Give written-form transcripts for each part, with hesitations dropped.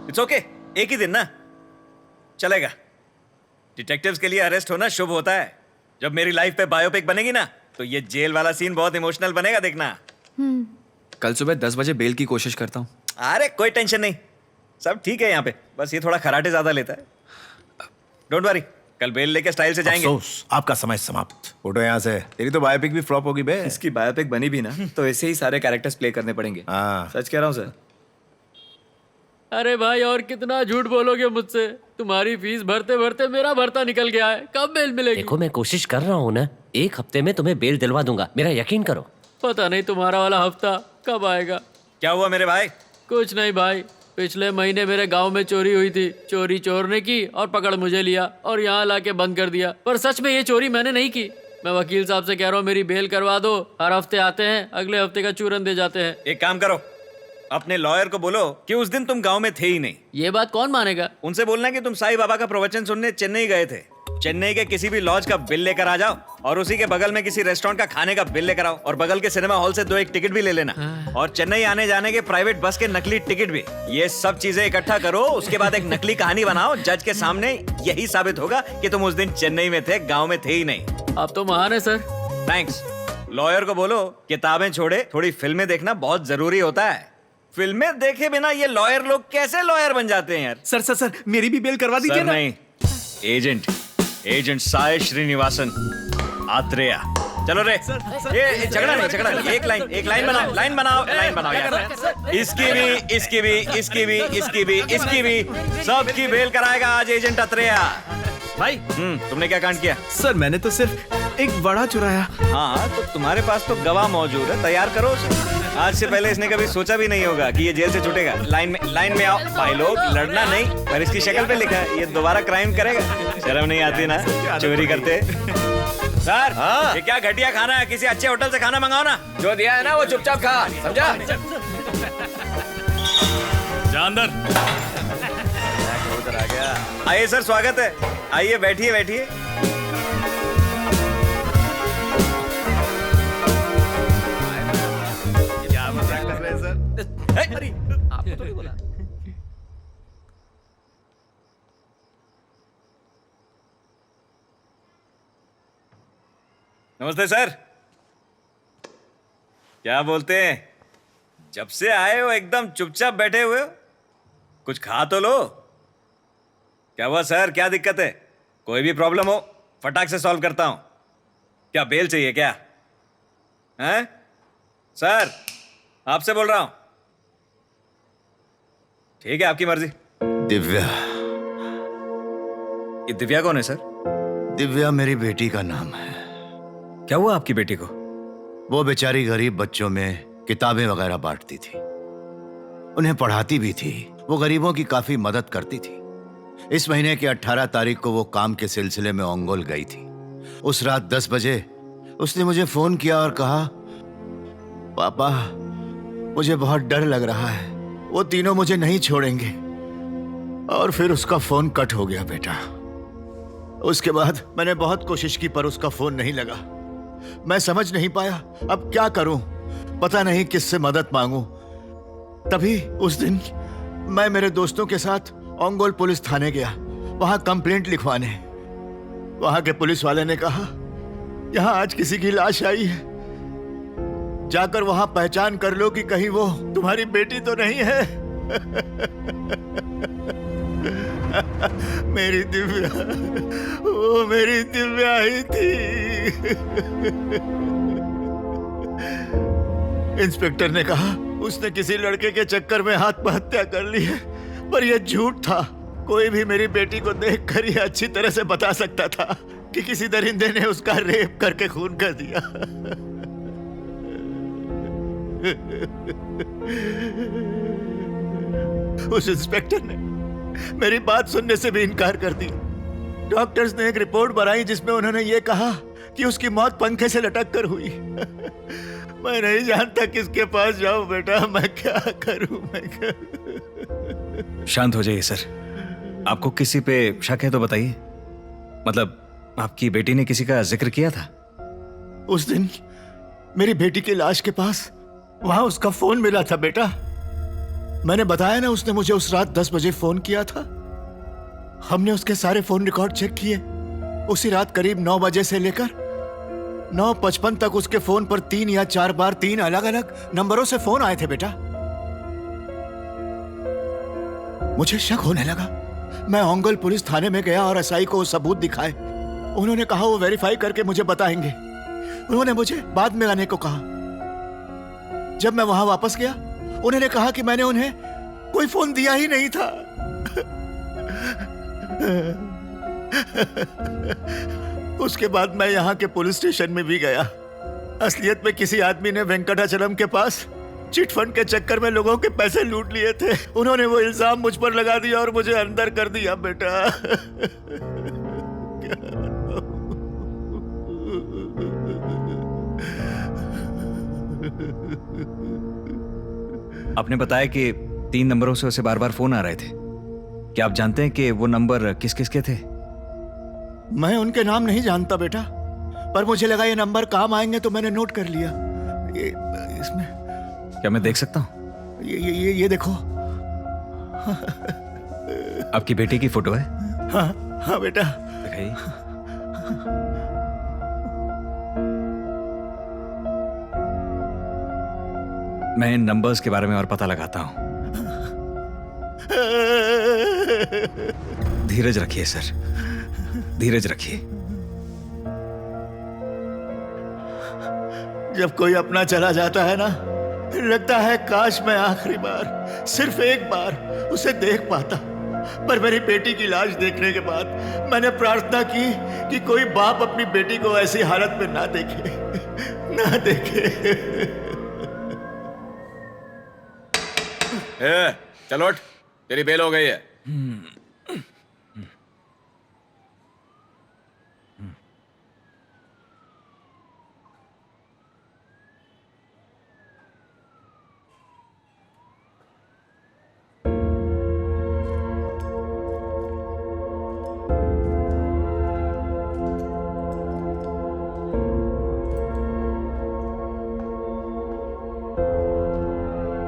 It's okay, एक ही दिन ना चलेगा। डिटेक्टिव्स के लिए अरेस्ट होना शुभ होता है। जब मेरी लाइफ पे बायोपिक बनेगी ना तो ये जेल वाला सीन बहुत इमोशनल बनेगा, देखना। कल सुबह 10 बजे बेल की कोशिश करता हूँ। अरे कोई टेंशन नहीं, सब ठीक है यहाँ पे, बस ये थोड़ा खराटे ज्यादा लेता है। डोंट वरी, कल बेल लेके स्टाइल से जाएंगे। अफसोस, आपका समय समाप्त। उठो यहाँ से, तेरी तो बायोपिक भी फ्लॉप होगी बे। इसकी बायोपिक बनी भी ना तो ऐसे ही सारे कैरेक्टर्स प्ले करने पड़ेंगे। हाँ। सच कह रहा हूँ सर। अरे भाई और कितना झूठ बोलोगे मुझसे? तुम्हारी फीस भरते भरते मेरा भरता निकल गया है। कब बेल मिलेगी? देखो मैं कोशिश कर रहा हूँ ना, 1 हफ्ते में तुम्हें बेल दिलवा दूंगा, मेरा यकीन करो। पता नहीं तुम्हारा वाला हफ्ता कब आएगा। क्या हुआ मेरे भाई? कुछ नहीं भाई, पिछले महीने मेरे गांव में चोरी हुई थी। चोरी चोर ने की और पकड़ मुझे लिया और यहाँ लाके बंद कर दिया। पर सच में ये चोरी मैंने नहीं की। मैं वकील साहब से कह रहा हूँ मेरी बेल करवा दो। हर हफ्ते आते हैं, अगले हफ्ते का चूरन दे जाते हैं। एक काम करो, अपने लॉयर को बोलो कि उस दिन तुम गांव में थे ही नहीं। ये बात कौन मानेगा? उनसे बोलना कि तुम साईं बाबा का प्रवचन सुनने चेन्नई गए थे। चेन्नई के किसी भी लॉज का बिल लेकर आ जाओ और उसी के बगल में किसी रेस्टोरेंट का खाने का बिल लेकर आओ और बगल के सिनेमा हॉल से 2 एक टिकट भी ले लेना और चेन्नई आने जाने के प्राइवेट बस के नकली टिकट भी। ये सब चीजें इकट्ठा करो, उसके बाद एक नकली कहानी बनाओ। जज के सामने यही साबित होगा कि तुम उस दिन चेन्नई में थे, गाँव में थे ही नहीं। आप तो महान है सर। थैंक्स। लॉयर को बोलो किताबें छोड़े, थोड़ी फिल्में देखना बहुत जरूरी होता है। फिल्में देखे बिना ये लॉयर लोग कैसे लॉयर बन जाते हैं यार। सर मेरी भी बेल करवा दीजिए सर ना। नहीं, एजेंट साई श्रीनिवासन आत्रेया। चलो रे, ये झगड़ा नहीं, एक लाइन बनाओ यार। इसकी भी सबकी बेल कराएगा आज एजेंट आत्रेया। भाई तुमने क्या कांड किया? सर मैंने तो सिर्फ एक बड़ा चुराया। हाँ तो तुम्हारे पास तो गवाह मौजूद है, तैयार करो उसे। आज से पहले इसने कभी सोचा भी नहीं होगा कि ये जेल से छूटेगा। लाइन में आओ भाई लोग, लड़ना नहीं। पर इसकी शक्ल पे लिखा है ये दोबारा क्राइम करेगा। शर्म नहीं आती ना चोरी करते? सर ये क्या घटिया खाना है, किसी अच्छे होटल से खाना मंगाओ ना। जो दिया है ना वो चुपचाप खा, समझा? जा अंदर। उधर आ गया। आइए सर, स्वागत है। आइए बैठिए। क्या मजाक कर रहे हैं सर? अरे आपको तो नहीं बोला। नमस्ते सर। क्या बोलते हैं? जब से आए हो एकदम चुपचाप बैठे हुए हो, कुछ खा तो लो। क्या हुआ सर, क्या दिक्कत है? कोई भी प्रॉब्लम हो फटाक से सॉल्व करता हूं। क्या बेल चाहिए क्या? हैं सर, आपसे बोल रहा हूं। ठीक है, आपकी मर्जी। दिव्या। ये दिव्या कौन है सर? दिव्या मेरी बेटी का नाम है। क्या हुआ आपकी बेटी को? वो बेचारी गरीब बच्चों में किताबें वगैरह बांटती थी, उन्हें पढ़ाती भी थी। वो गरीबों की काफी मदद करती थी। इस महीने की 18 तारीख को वो काम के सिलसिले में ओंगोल गई थी। उस रात 10 बजे उसने मुझे फोन किया और कहा, पापा मुझे बहुत डर लग रहा है, वो तीनों मुझे नहीं छोड़ेंगे। और फिर उसका फोन कट हो गया बेटा। उसके बाद मैंने बहुत कोशिश की पर उसका फोन नहीं लगा। मैं समझ नहीं पाया अब क्या करूं, पता नहीं किससे मदद मांगूं। तभी उस दिन मैं मेरे दोस्तों के साथ ओंगोल पुलिस थाने गया, वहां कंप्लेंट लिखवाने। वहां के पुलिस वाले ने कहा, यहां आज किसी की लाश आई है, जाकर वहां पहचान कर लो कि कहीं वो तुम्हारी बेटी तो नहीं है। मेरी दिव्या, वो मेरी दिव्या ही थी। इंस्पेक्टर ने कहा उसने किसी लड़के के चक्कर में आत्महत्या कर ली है, पर यह झूठ था। कोई भी मेरी बेटी को देखकर यह अच्छी तरह से बता सकता था कि किसी दरिंदे ने उसका रेप करके खून कर दिया। उस इंस्पेक्टर ने मेरी बात सुनने से भी इनकार कर दी। डॉक्टर्स ने एक रिपोर्ट बनाई जिसमें उन्होंने ये कहा कि उसकी मौत पंखे से लटक कर हुई। मैं नहीं जानता किसके पास जाऊं बेटा, मैं क्या करूं, मैं क्या... शांत हो जाइए सर। आपको किसी पे शक है तो बताइए। मतलब आपकी बेटी ने किसी का जिक्र किया था? उस दिन मेरी बेटी की लाश के पास वहां उसका फोन मिला था बेटा। मैंने बताया ना, उसने मुझे उस रात 10 बजे फोन किया था। हमने उसके सारे फोन रिकॉर्ड चेक किए। उसी रात करीब 9 बजे से लेकर 9:55 तक उसके फोन पर 3 या 4 बार 3 अलग अलग नंबरों से फोन आए थे बेटा। मुझे शक होने लगा। मैं ओंगल पुलिस थाने में गया और एसआई को सबूत दिखाए। उन्होंने कहा वो वेरीफाई करके मुझे बताएंगे। उन्होंने मुझे बाद में आने को कहा। जब मैं वहां वापस गया, उन्होंने कहा कि मैंने उन्हें कोई फोन दिया ही नहीं था। उसके बाद मैं यहाँ के पुलिस स्टेशन में भी गया। असलियत में किसी आदमी ने वेंकटाचलम के पास चिट फंड के चक्कर में लोगों के पैसे लूट लिए थे। उन्होंने वो इल्जाम मुझ पर लगा दिया और मुझे अंदर कर दिया बेटा। आपने बताया कि 3 नंबरों से उसे बार बार फोन आ रहे थे। क्या आप जानते हैं कि वो नंबर किस किस के थे? मैं उनके नाम नहीं जानता बेटा, पर मुझे लगा ये नंबर काम आएंगे तो मैंने नोट कर लिया। ये इसमें क्या मैं देख सकता हूँ? ये देखो। आपकी बेटी की फोटो है? हाँ बेटा। दिखाइए। मैं इन नंबर्स के बारे में और पता लगाता हूं। धीरज रखिए सर, धीरज रखिए। जब कोई अपना चला जाता है ना, लगता है काश मैं आखिरी बार, सिर्फ एक बार उसे देख पाता। पर मेरी बेटी की लाश देखने के बाद मैंने प्रार्थना की कि कोई बाप अपनी बेटी को ऐसी हालत में ना देखे, ना देखे। चलो उठ, तेरी बेल हो गई है।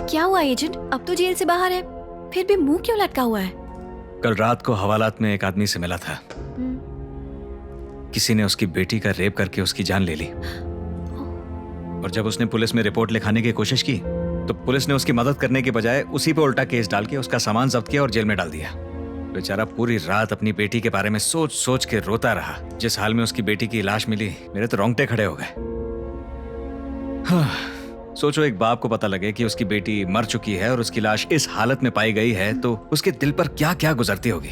क्या हुआ एजेंट? अब तो जेल से बाहर है, फिर भी मुंह क्यों लटका हुआ है? कल रात को हवालात में एक आदमी से मिला था। किसी ने उसकी बेटी का रेप करके उसकी जान ले ली। और जब उसने पुलिस में रिपोर्ट लिखाने की कोशिश की तो पुलिस ने उसकी मदद करने के बजाय उसी पे उल्टा केस डाल के उसका सामान जब्त किया और जेल में डाल दिया। बेचारा पूरी रात अपनी बेटी के बारे में सोच सोच के रोता रहा। जिस हाल में उसकी बेटी की लाश मिली, मेरे तो रोंगटे खड़े हो गए। सोचो, एक बाप को पता लगे कि उसकी बेटी मर चुकी है और उसकी लाश इस हालत में पाई गई है तो उसके दिल पर क्या क्या गुजरती होगी।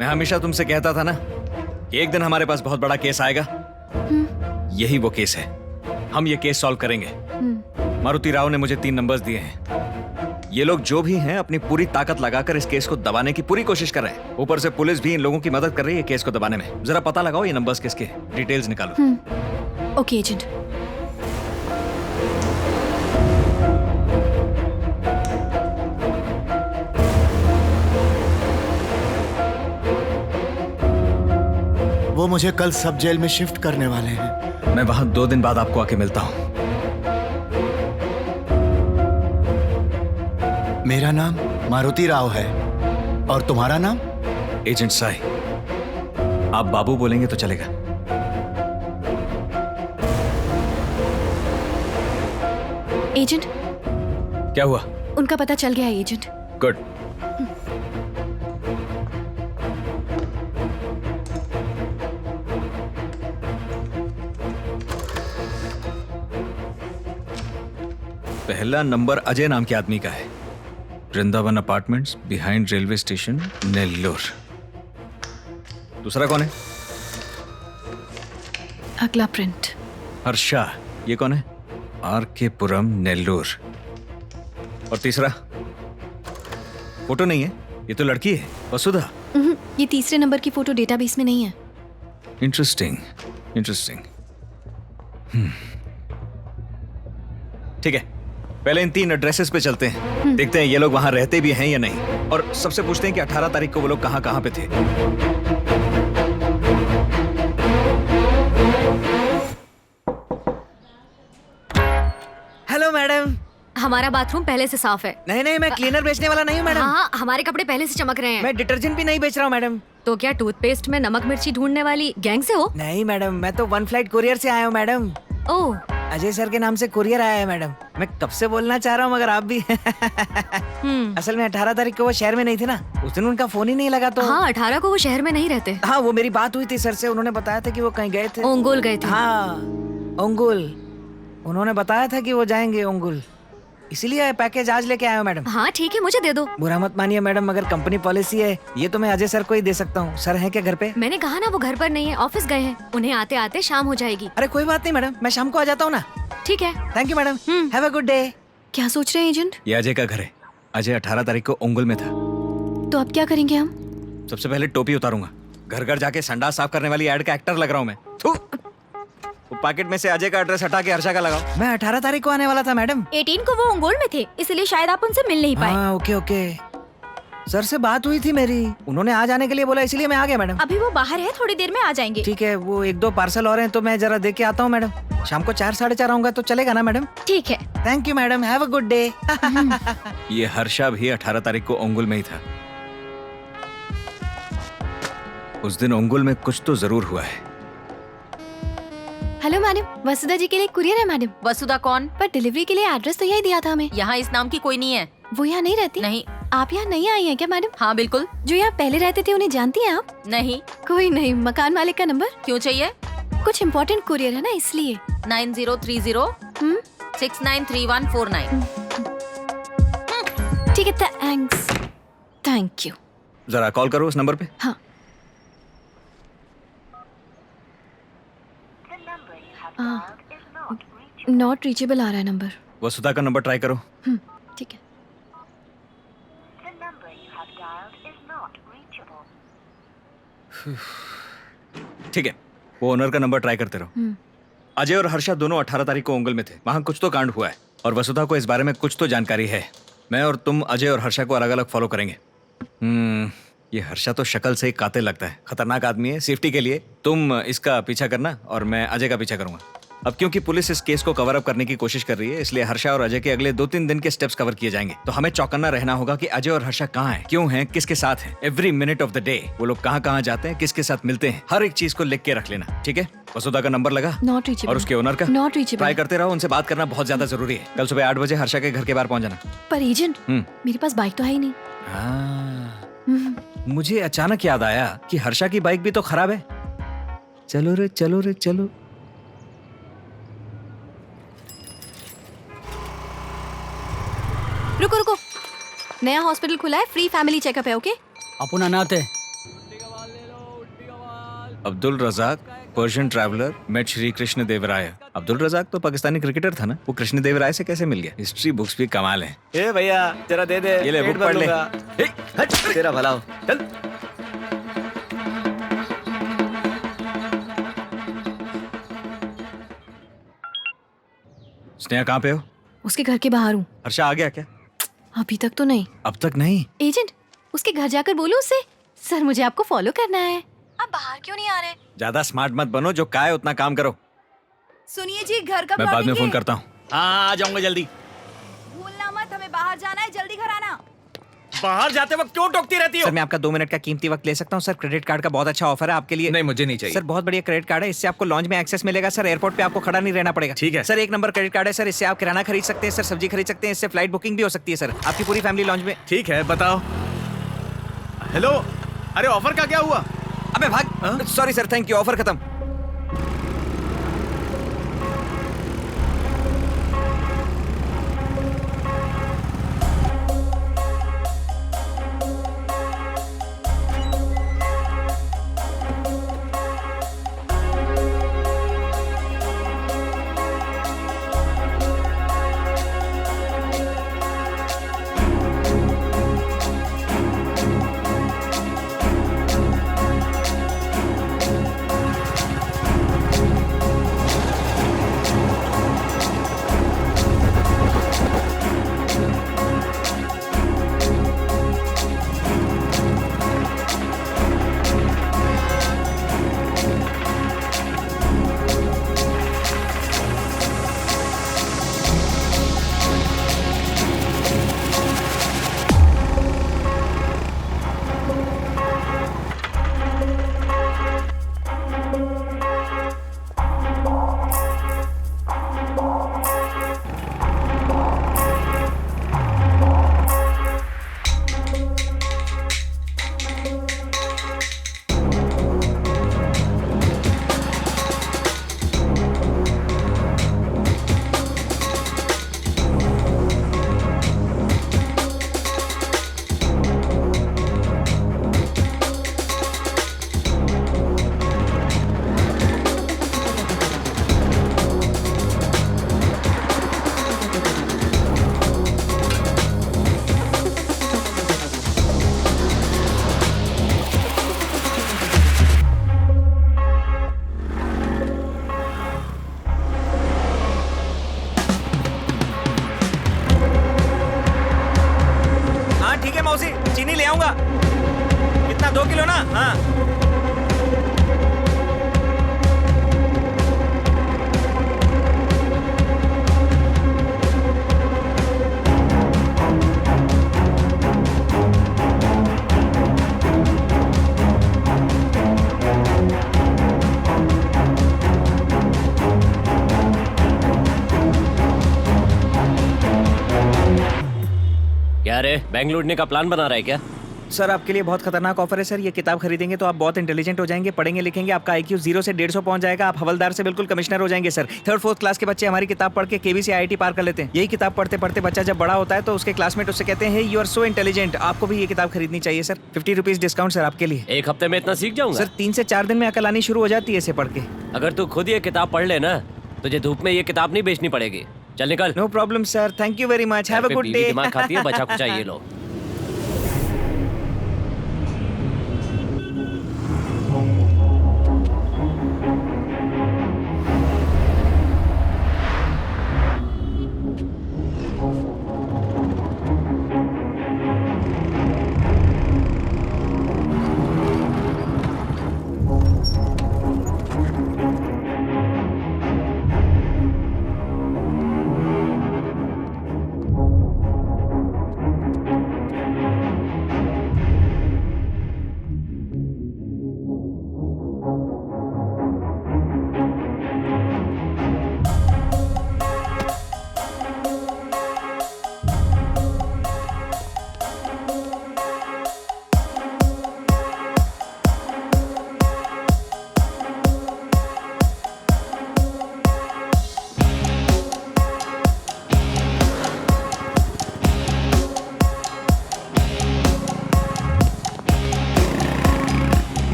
मैं हमेशा तुमसे कहता था ना कि एक दिन हमारे पास बहुत बड़ा केस आएगा। यही वो केस है। हम ये केस सॉल्व करेंगे। मारुति राव ने मुझे 3 नंबर्स दिए हैं। ये लोग जो भी हैं अपनी पूरी ताकत लगाकर इस केस को दबाने की पूरी कोशिश कर रहे हैं। ऊपर से पुलिस भी इन लोगों की मदद कर रही है केस को दबाने में। जरा पता लगाओ ये नंबर्स किसके, डिटेल्स निकालो। Okay agent. वो मुझे कल सब जेल में शिफ्ट करने वाले हैं। मैं वहां 2 दिन बाद आपको आके मिलता हूं। मेरा नाम मारुति राव है और तुम्हारा नाम? एजेंट साई। आप बाबू बोलेंगे तो चलेगा। एजेंट, क्या हुआ? उनका पता चल गया एजेंट। गुड। पहला नंबर अजय नाम के आदमी का है। Vrindavan apartments, behind railway station, Nellore. दूसरा कौन है? अगला प्रिंट। हर्षा। ये कौन है? RK पुरम, नेल्लोर। और तीसरा? फोटो नहीं है, ये तो लड़की है, वसुधा। ये तीसरे नंबर की फोटो डेटाबेस में नहीं है। Interesting, interesting. ठीक है, पहले इन 3 एड्रेसेस पे चलते हैं। देखते हैं ये लोग वहां रहते भी हैं या नहीं, और सबसे पूछते हैं कि 18 तारीख को वो लोग कहां कहां पे थे। हमारा बाथरूम पहले से साफ है। नहीं नहीं, मैं क्लीनर बेचने वाला नहीं हूँ मैडम। हाँ, हमारे कपड़े पहले से चमक रहे हैं। मैं डिटर्जेंट भी नहीं बेच रहा हूँ मैडम। तो क्या टूथपेस्ट में नमक मिर्ची ढूंढने वाली गैंग से हो? नहीं मैडम, मैं तो वन फ्लाइट कुरियर से आया हूँ मैडम। ओह, अजय सर के नाम से कुरियर आया है मैडम। मैं कब से बोलना चाह रहा हूँ मगर आप भी असल में 18 तारीख को वो शहर में नहीं थे ना, उस दिन उनका फोन ही नहीं लगा तो। हाँ, 18 को वो शहर में नहीं रहते। हाँ, वो मेरी बात हुई थी सर से, उन्होंने बताया था कि वो कहीं गए थे। ओंगोल गए थे। हाँ, ओंगुल। उन्होंने बताया था कि वो जाएंगे ओंगुल, इसीलिए पैकेज आज लेके आया हूँ मैडम। हाँ ठीक है, मुझे दे दो। बुरा मत मानिए मैडम, मगर कंपनी पॉलिसी है, ये तो मैं अजय सर को ही दे सकता हूँ। सर है क्या घर पे? मैंने कहा ना वो घर पर नहीं है, ऑफिस गए हैं। उन्हें आते आते शाम हो जाएगी। अरे कोई बात नहीं मैडम, मैं शाम को आ जाता हूँ ना। ठीक है। Thank you madam, have a good day. क्या सोच रहे हैं एजेंट? ये अजय का घर है। अजय 18 तारीख को ओंगुल में था। तो अब क्या करेंगे हम? सबसे पहले टोपी उतारूंगा, घर घर जाके संडास साफ करने वाली एड का एक्टर लग रहा हूँ मैं। थू। वो पैकेट में से अजय का एड्रेस हटा के हर्षा का लगाओ। मैं 18 तारीख को आने वाला था मैडम। 18 को वो ओंगोल में थे, इसलिए शायद आप उनसे मिल नहीं पाए। हाँ, ओके ओके। सर से बात हुई थी मेरी, उन्होंने आ जाने के लिए बोला, इसलिए मैं आ गया मैडम। अभी वो बाहर है, थोड़ी देर में आ जाएंगे। ठीक है, वो 1-2 पार्सल और हैं तो मैं जरा दे के आता हूँ मैडम। शाम को 4-4:30 आऊंगा तो चलेगा ना मैडम? ठीक है। Thank you madam, have a good day. ये हर्षा भी 18 तारीख को ओंगुल में ही था। उस दिन ओंगुल में कुछ तो जरूर हुआ है। हेलो मैडम, वसुधा जी के लिए कुरियर है मैडम। वसुधा कौन? पर डिलीवरी के लिए एड्रेस तो यही दिया था हमें। यहाँ इस नाम की कोई नहीं है। वो यहाँ नहीं रहती? नहीं। आप यहाँ नहीं आई हैं क्या मैडम? हाँ बिल्कुल। जो यहाँ पहले रहते थे उन्हें जानती हैं आप? नहीं। कोई नहीं, मकान मालिक का नंबर? क्यों चाहिए? कुछ इम्पोर्टेंट कुरियर है ना, इसलिए। 9030693149। ठीक है, थैंक्स। Thank you. जरा कॉल करो उस नंबर पे। हाँ। नॉट रीचेबल आ रहा है नंबर। वसुधा का नंबर ट्राई करो। ठीक है। ठीक है, वो ओनर का नंबर ट्राई करते रहो। अजय और हर्षा दोनों 18 तारीख को ओंगल में थे। वहाँ कुछ तो कांड हुआ है और वसुधा को इस बारे में कुछ तो जानकारी है। मैं और तुम अजय और हर्षा को अलग अलग फॉलो करेंगे। ये हर्षा तो शक्ल से ही कातिल लगता है, खतरनाक आदमी है। सेफ्टी के लिए तुम इसका पीछा करना और मैं अजय का पीछा करूंगा। अब क्योंकि पुलिस इस केस को कवर अप करने की कोशिश कर रही है, इसलिए हर्षा और अजय के अगले 2-3 दिन के स्टेप्स कवर किए जाएंगे। तो हमें चौकन्ना रहना होगा कि अजय और हर्षा कहाँ हैं, क्यों हैं, किसके साथ हैं। Every minute of the day वो लोग कहाँ कहाँ जाते हैं, किसके साथ मिलते हैं, हर एक चीज को लिख के रख लेना, ठीक है? वसुधा का नंबर लगा नॉट रीचेबल। और उसके ओनर का नॉट रीचेबल। ट्राई करते रहो, उनसे बात करना बहुत ज्यादा जरूरी है। कल सुबह 8 बजे हर्षा के घर के बाहर पहुंच जाना। पर एजेंट, मेरे पास बाइक तो है ही नहीं। मुझे अचानक याद आया कि हर्षा की बाइक भी तो खराब है। चलो रे चलो रे चलो। रुको रुको, नया हॉस्पिटल खुला है, फ्री फैमिली चेकअप है। ओके? अपन अनाथ है। Abdul Razzaq Persian traveller met Shri Krishna Devaraya. Abdul Razzaq तो पाकिस्तानी क्रिकेटर था ना, वो कृष्ण देवराय से कैसे मिल गया? हिस्ट्री बुक्स भी कमाल हैं। ए भैया जरा दे दे, ये ले बुक पढ़ ले। तेरा भला हो, चल। स्नेहा कहाँ पे हो? उसके घर के बाहर हूँ। हर्षा आ गया क्या? अभी तक तो नहीं। अब तक नहीं? एजेंट, उसके घर जाकर बोलो उससे, सर मुझे आपको फॉलो करना है। आप बाहर क्यों नहीं आ रहे? ज्यादा स्मार्ट मत बनो, जो का है उतना काम करो। सुनिए जी, घर कब मैं बाद में फोन करता हूँ। हाँ, आ जाऊंगा जल्दी। भूलना मत, हमें बाहर जाना है, जल्दी घर आना। बाहर जाते वक्त क्यों टोकती रहती हो? सर मैं आपका 2 मिनट का कीमती वक्त ले सकता हूँ सर? क्रेडिट कार्ड का बहुत अच्छा ऑफर है आपके लिए। नहीं, मुझे नहीं चाहिए। सर बहुत बढ़िया क्रेडिट कार्ड है, इससे आपको लॉन्च में एक्सेस मिलेगा सर। एयरपोर्ट पे आपको खड़ा नहीं रहना पड़ेगा। ठीक है सर, 1 नंबर क्रेडिट कार्ड है सर। इससे आप किराना खरीद सकते हैं सर, सब्जी खरीद सकते हैं, इससे फ्लाइट बुकिंग भी हो सकती है सर। आपकी पूरी फैमिली लॉन्च में। ठीक है, बताओ। हेलो, अरे ऑफर का क्या हुआ? अबे भाग। Sorry sir, thank you, offer खत्म। क्या रे, बैंक लूटने का प्लान बना रहा है क्या? सर आपके लिए बहुत खतरनाक ऑफर है सर। ये किताब खरीदेंगे तो आप बहुत इंटेलिजेंट हो जाएंगे, पढ़ेंगे लिखेंगे, आपका IQ 0 से 150 पहुंच जाएगा, आप हवलदार से बिल्कुल कमिश्नर हो जाएंगे सर। 3rd 4th क्लास के बच्चे हमारी किताब पढ़ के KV से IIT पार कर लेते हैं। यही किताब पढ़ते पढ़ते बच्चा जब बड़ा होता है तो उसके क्लासमेट उससे कहते हैं यू आर सो इंटेलिजेंट। आपको भी ये किताब खरीदनी चाहिए सर। 50 रुपीज डिस्काउंट सर आपके लिए। एक हफ्ते में इतना सीख जाऊंगा? सर 3 से 4 दिन में अकल आनी शुरू हो जाती है इसे पढ़ के। अगर तू खुद ये किताब पढ़ ले ना, तुझे धूप में ये किताब नहीं बेचनी पड़ेगी। चल निकल। No problem sir, thank you very much, have a good day. दिमाग खाती है, बचा कुचा ये लोग।